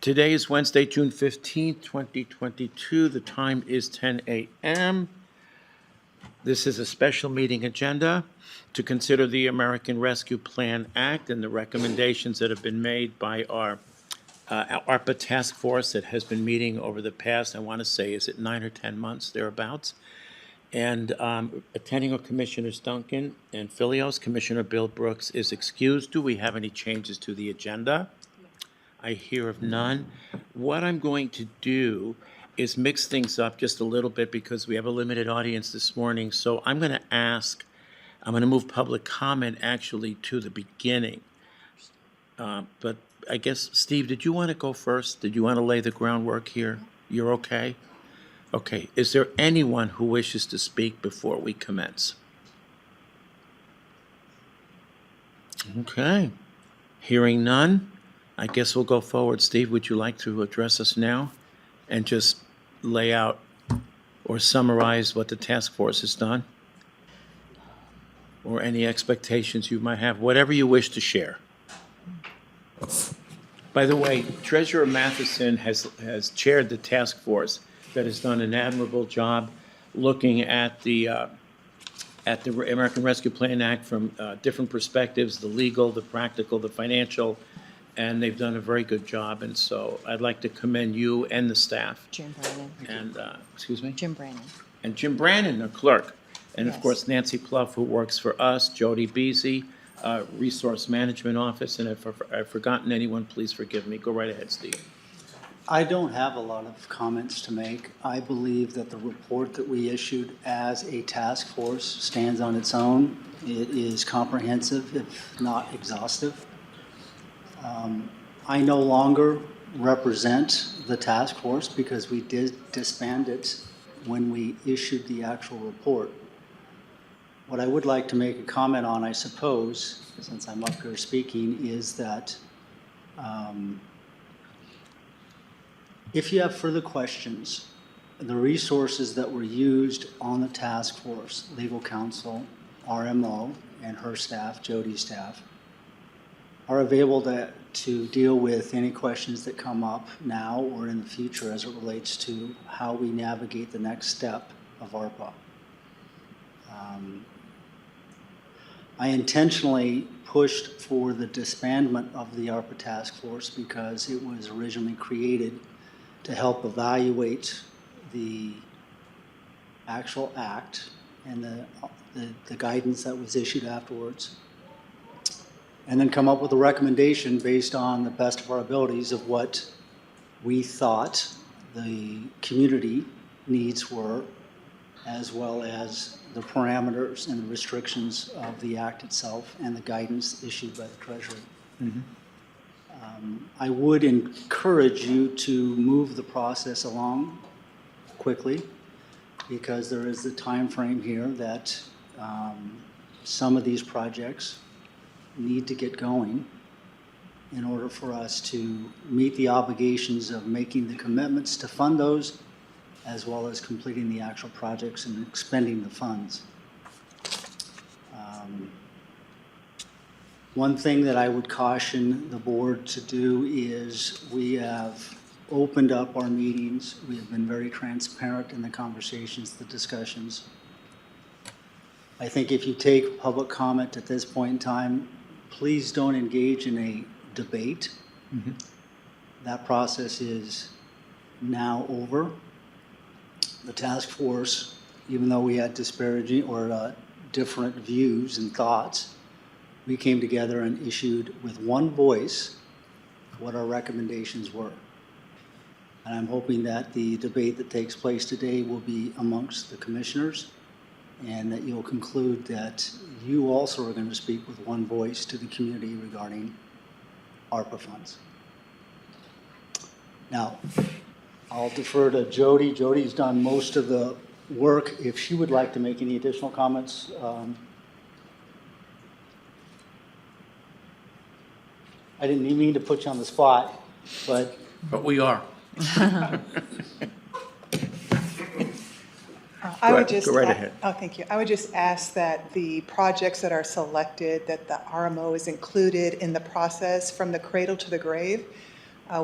Today is Wednesday, June 15th, 2022. The time is 10 a.m. This is a special meeting agenda to consider the American Rescue Plan Act and the recommendations that have been made by our ARPA task force that has been meeting over the past, I want to say, is it 9 or 10 months, thereabouts? And attending are Commissioners Duncan and Filios. Commissioner Bill Brooks is excused. Do we have any changes to the agenda? I hear of none. What I'm going to do is mix things up just a little bit because we have a limited audience this morning. So I'm going to move public comment actually to the beginning. But I guess, Steve, did you want to go first? Did you want to lay the groundwork here? You're okay? Okay. Is there anyone who wishes to speak before we commence? Okay. Hearing none, I guess we'll go forward. Steve, would you like to address us now and just lay out or summarize what the task force has done? Or any expectations you might have, whatever you wish to share. By the way, Treasurer Matheson has chaired the task force that has done an admirable job looking at the American Rescue Plan Act from different perspectives, the legal, the practical, the financial, and they've done a very good job. And so I'd like to commend you and the staff. Jim Brannon. And, excuse me? Jim Brannon. And Jim Brannon, the clerk. And of Yes. course, Nancy Pluff, who works for us, Jody Beasy, Resource Management Office. And if I've forgotten anyone, please forgive me. Go right ahead, Steve. I don't have a lot of comments to make. I believe that the report that we issued as a task force stands on its own. It is comprehensive, if not exhaustive. I no longer represent the task force because we did disband it when we issued the actual report. What I would like to make a comment on, I suppose, since I'm up here speaking, is that if you have further questions, the resources that were used on the task force, legal counsel, RMO, and her staff, Jody's staff, are available to deal with any questions that come up now or in the future as it relates to how we navigate the next step of ARPA. I intentionally pushed for the disbandment of the ARPA task force because it was originally created to help evaluate the actual act and the guidance that was issued afterwards, and then come up with a recommendation based on the best of our abilities of what we thought the community needs were, as well as the parameters and the restrictions of the act itself and the guidance issued by the Treasury. Mm-hmm. I would encourage you to move the process along quickly because there is the time frame here that some of these projects need to get going in order for us to meet the obligations of making the commitments to fund those as well as completing the actual projects and expending the funds. One thing that I would caution the board to do is we have opened up our meetings. We have been very transparent in the conversations, the discussions. I think if you take public comment at this point in time, please don't engage in a debate. Mm-hmm. That process is now over. The task force, even though we had disparaging or different views and thoughts, we came together and issued with one voice what our recommendations were. And I'm hoping that the debate that takes place today will be amongst the commissioners and that you'll conclude that you also are going to speak with one voice to the community regarding ARPA funds. Now, I'll defer to Jody. Jody's done most of the work. If she would like to make any additional comments. I didn't even mean to put you on the spot, but we are. I would just, go right ahead. Oh, thank you. I would just ask that the projects that are selected, that the RMO is included in the process from the cradle to the grave.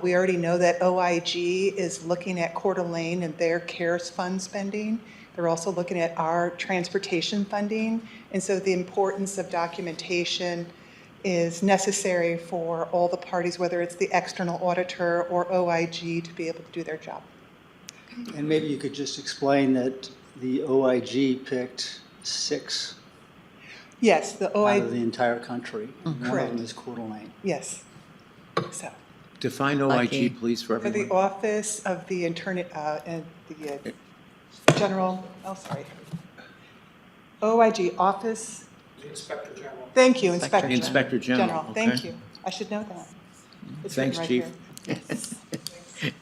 We already know that OIG is looking at Coeur d'Alene and their CARES fund spending. They're also looking at our transportation funding. And so the importance of documentation is necessary for all the parties, whether it's the external auditor or OIG, to be able to do their job. And maybe you could just explain that the OIG picked 6 Yes, the out of OIG, the entire country. One of Correct. them is Coeur d'Alene. yes. So, Define Lucky. OIG, please, for for the everyone. Office of the General, oh, sorry. OIG, Office. Inspector General. Thank you, Inspector. Inspector General, Thank okay. you. I should know that. It's Thanks, written right Chief. here.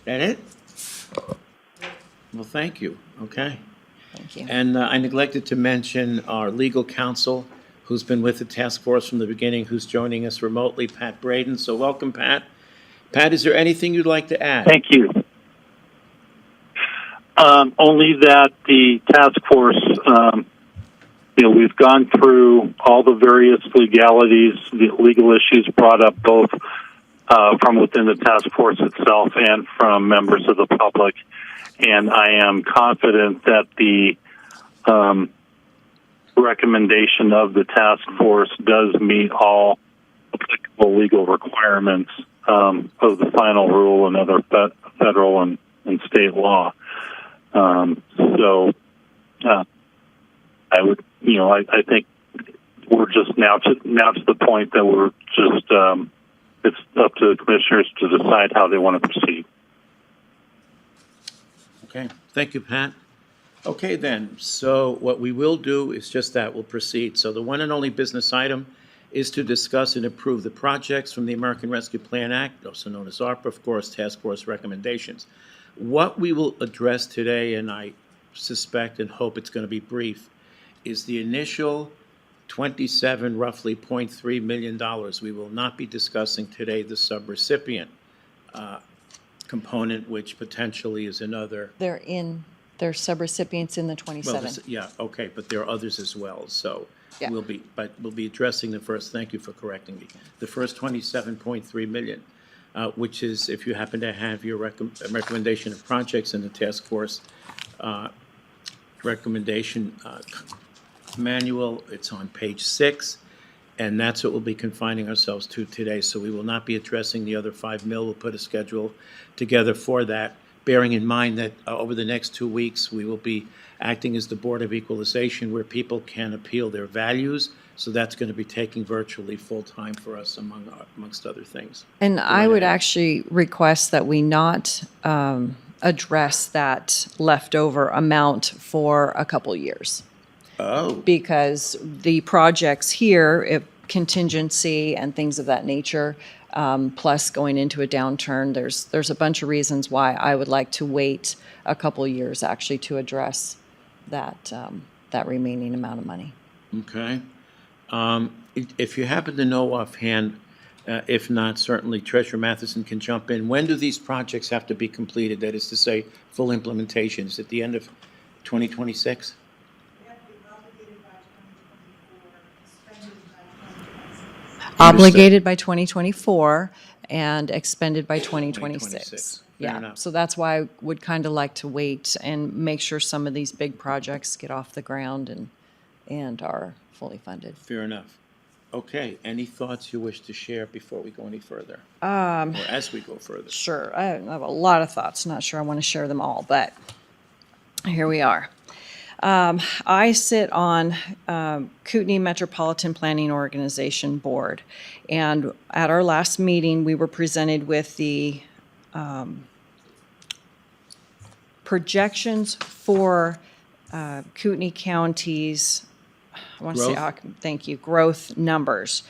That it? Well, thank you, okay. Thank you. And I neglected to mention our legal counsel, who's been with the task force from the beginning, who's joining us remotely, Pat Braden. So welcome, Pat. Pat, is there anything you'd like to add? Thank you. Only that the task force, we've gone through all the various legalities, the legal issues brought up both from within the task force itself and from members of the public. And I am confident that the recommendation of the task force does meet all applicable legal requirements of the final rule and other federal and state law. I would, I think we're just now to the point that we're just, it's up to the commissioners to decide how they want to proceed. Okay, thank you, Pat. Okay, then, so what we will do is just that, we'll proceed. So the one and only business item is to discuss and approve the projects from the American Rescue Plan Act, also known as ARPA, of course, task force recommendations. What we will address today, and I suspect and hope it's going to be brief, is the initial 27, roughly $0.3 million. We will not be discussing today the subrecipient component, which potentially is another. They're subrecipients in the Well, 27. yeah, okay, but there are others as well, so Yeah. we'll be addressing the first, thank you for correcting me, the first 27.3 million, which is, if you happen to have your recommendation of projects in the task force recommendation manual, it's on page 6, and that's what we'll be confining ourselves to today. So we will not be addressing the other 5 mil. We'll put a schedule together for that, bearing in mind that over the next 2 weeks, we will be acting as the Board of Equalization, where people can appeal their values. So that's going to be taking virtually full-time for us, amongst other things. And I right would ahead. actually request that we not address that leftover amount for a couple years. Oh, Because the projects here, if contingency and things of that nature, plus going into a downturn, there's a bunch of reasons why I would like to wait a couple years actually to address that remaining amount of money. okay. If you happen to know offhand, if not, certainly Treasurer Matheson can jump in. When do these projects have to be completed? That is to say, full implementation? Is it the end of 2026? Obligated by 2024 and expended by 2026. 2026. Fair Yeah, enough. so that's why I would kind of like to wait and make sure some of these big projects get off the ground and are fully funded. Fair enough. Okay, any thoughts you wish to share before we go any further? Or as we go further? Sure, I have a lot of thoughts, not sure I want to share them all, but here we are. I sit on Kootenai Metropolitan Planning Organization Board, and at our last meeting, we were presented with the projections for Kootenai County's, I want to say, Growth? thank you, growth numbers.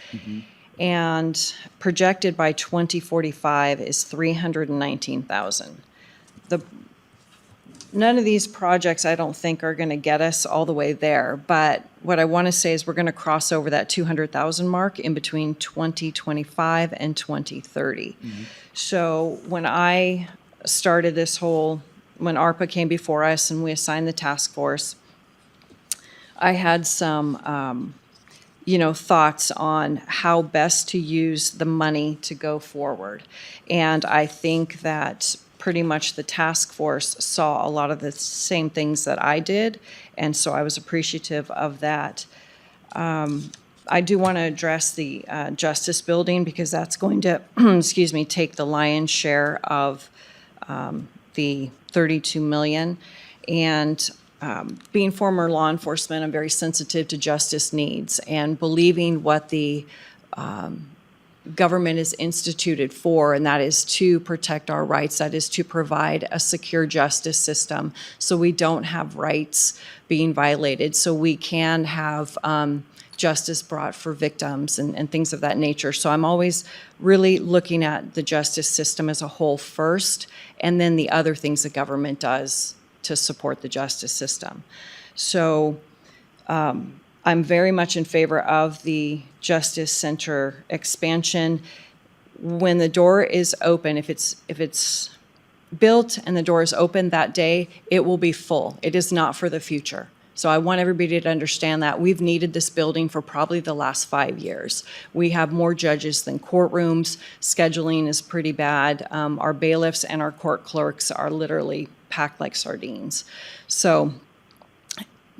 And projected by 2045 is 319,000. None of these projects, I don't think, are going to get us all the way there. But what I want to say is we're going to cross over that 200,000 mark in between 2025 and 2030. So when I started when ARPA came before us and we assigned the task force, I had some, thoughts on how best to use the money to go forward. And I think that pretty much the task force saw a lot of the same things that I did, and so I was appreciative of that. I do want to address the Justice Building because that's going to, excuse me, take the lion's share of the 32 million. And being former law enforcement, I'm very sensitive to justice needs and believing what the government is instituted for, and that is to protect our rights, that is to provide a secure justice system so we don't have rights being violated, so we can have justice brought for victims and things of that nature. So I'm always really looking at the justice system as a whole first, and then the other things the government does to support the justice system. So I'm very much in favor of the Justice Center expansion. When the door is open, if it's built and the door is open that day, it will be full. It is not for the future. So I want everybody to understand that. We've needed this building for probably the last 5 years. We have more judges than courtrooms. Scheduling is pretty bad. Our bailiffs and our court clerks are literally packed like sardines. So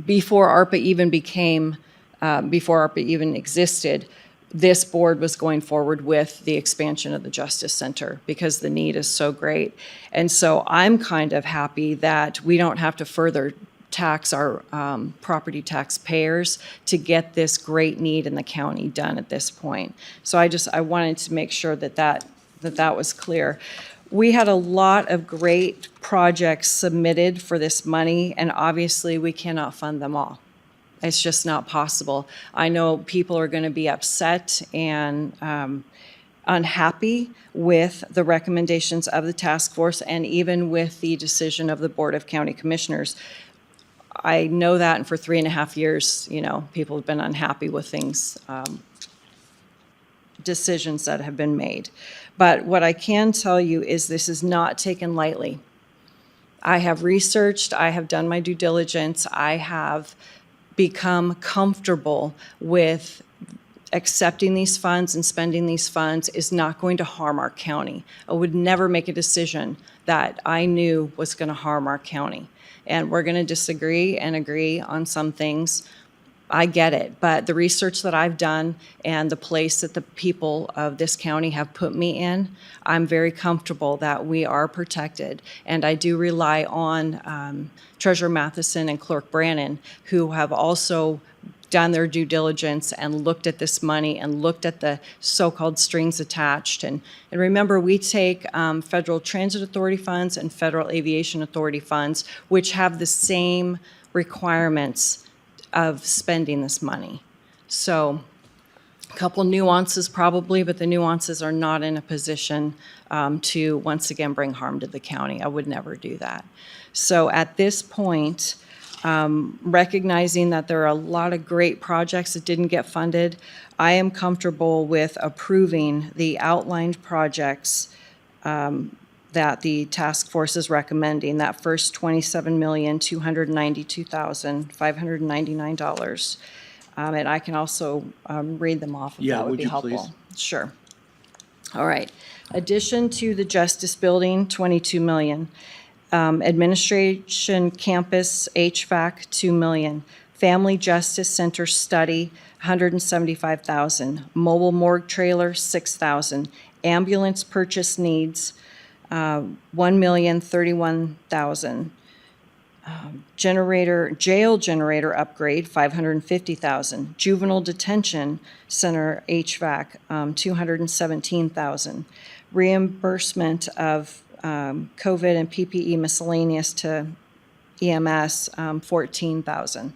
before ARPA even existed, this board was going forward with the expansion of the Justice Center because the need is so great. And so I'm kind of happy that we don't have to further tax our property taxpayers to get this great need in the county done at this point. So I wanted to make sure that was clear. We had a lot of great projects submitted for this money, and obviously we cannot fund them all. It's just not possible. I know people are going to be upset and unhappy with the recommendations of the task force and even with the decision of the Board of County Commissioners. I know that, and for 3.5 years, people have been unhappy with things, decisions that have been made. But what I can tell you is this is not taken lightly. I have researched, I have done my due diligence, I have become comfortable with accepting these funds and spending these funds is not going to harm our county. I would never make a decision that I knew was going to harm our county. And we're going to disagree and agree on some things. I get it, but the research that I've done and the place that the people of this county have put me in, I'm very comfortable that we are protected. And I do rely on Treasurer Matheson and Clerk Brannon, who have also done their due diligence and looked at this money and looked at the so-called strings attached. And remember, we take Federal Transit Authority funds and Federal Aviation Authority funds, which have the same requirements of spending this money. So a couple nuances probably, but the nuances are not in a position to once again bring harm to the county. I would never do that. So at this point, recognizing that there are a lot of great projects that didn't get funded, I am comfortable with approving the outlined projects that the task force is recommending, that first $27,292,599. And I can also read them off if Yeah, that would would be you helpful. please? Sure. All right. Addition to the Justice Building, $22 million. Administration Campus HVAC, $2 million. Family Justice Center Study, $175,000. Mobile Morgue Trailer, $6,000. Ambulance purchase needs, $1,031,000. Jail generator upgrade, $550,000. Juvenile Detention Center HVAC, $217,000. Reimbursement of COVID and PPE miscellaneous to EMS, $14,000.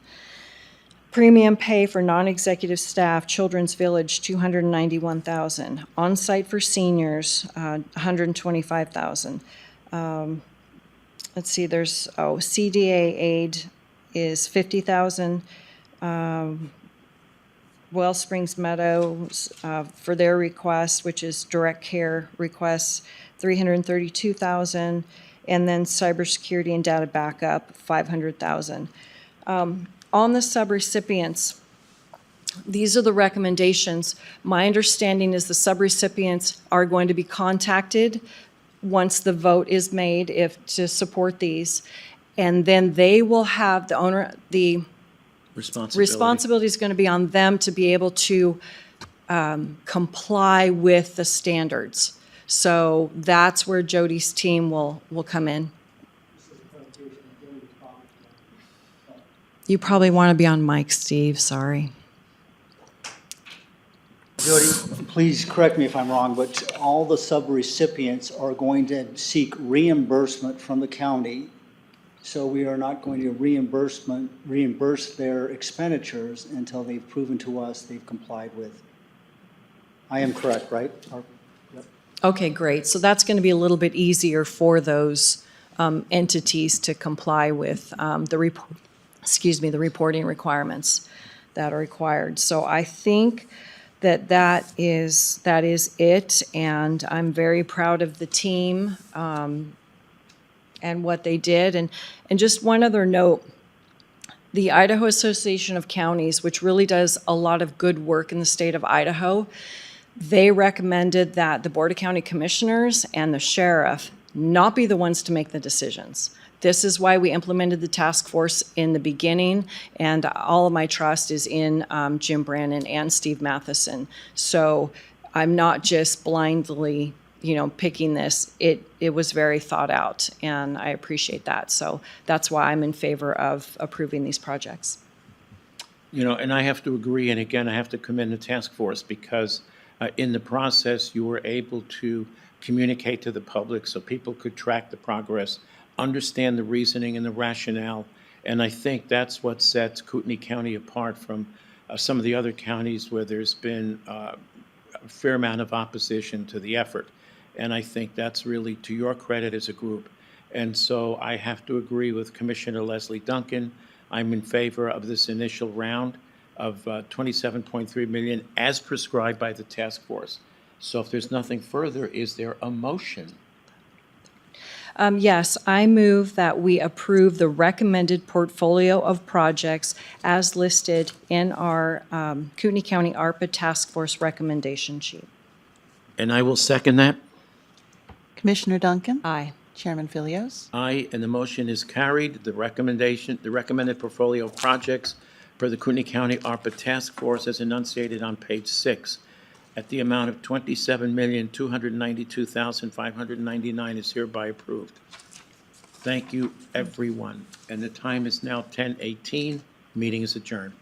Premium pay for non-executive staff, Children's Village, $291,000. On-site for seniors, $125,000. Let's see, there's, CDA aid is $50,000. Well Springs Meadows, for their request, which is direct care requests, $332,000. And then cybersecurity and data backup, $500,000. On the subrecipients, These are the recommendations. My understanding is the subrecipients are going to be contacted once the vote is made to support these. And then they will have the responsibility is going to be on them to be able to comply with the standards. So that's where Jody's team will come in. You probably want to be on mic, Steve, sorry. Jody, please correct me if I'm wrong, but all the subrecipients are going to seek reimbursement from the county. So we are not going to reimburse their expenditures until they've proven to us they've complied with. I am correct, right? Yep. Okay, great. So that's going to be a little bit easier for those entities to comply with the reporting requirements that are required. So I think that is it, and I'm very proud of the team and what they did. And just one other note, the Idaho Association of Counties, which really does a lot of good work in the state of Idaho, they recommended that the Board of County Commissioners and the sheriff not be the ones to make the decisions. This is why we implemented the task force in the beginning, and all of my trust is in Jim Brannon and Steve Matheson. So I'm not just blindly, picking this. It was very thought out, and I appreciate that. So that's why I'm in favor of approving these projects. And I have to agree, and again, I have to commend the task force because in the process, you were able to communicate to the public so people could track the progress, understand the reasoning and the rationale, and I think that's what sets Kootenai County apart from some of the other counties where there's been a fair amount of opposition to the effort. And I think that's really to your credit as a group. And so I have to agree with Commissioner Leslie Duncan. I'm in favor of this initial round of $27.3 million as prescribed by the task force. So if there's nothing further, is there a motion? Yes, I move that we approve the recommended portfolio of projects as listed in our Kootenai County ARPA Task Force recommendation sheet. And I will second that. Commissioner Duncan? Aye. Chairman Philios? Aye, and the motion is carried. The recommended portfolio of projects per the Kootenai County ARPA Task Force as enunciated on page 6 at the amount of $27,292,599 is hereby approved. Thank you, everyone. And the time is now 10:18. Meeting is adjourned.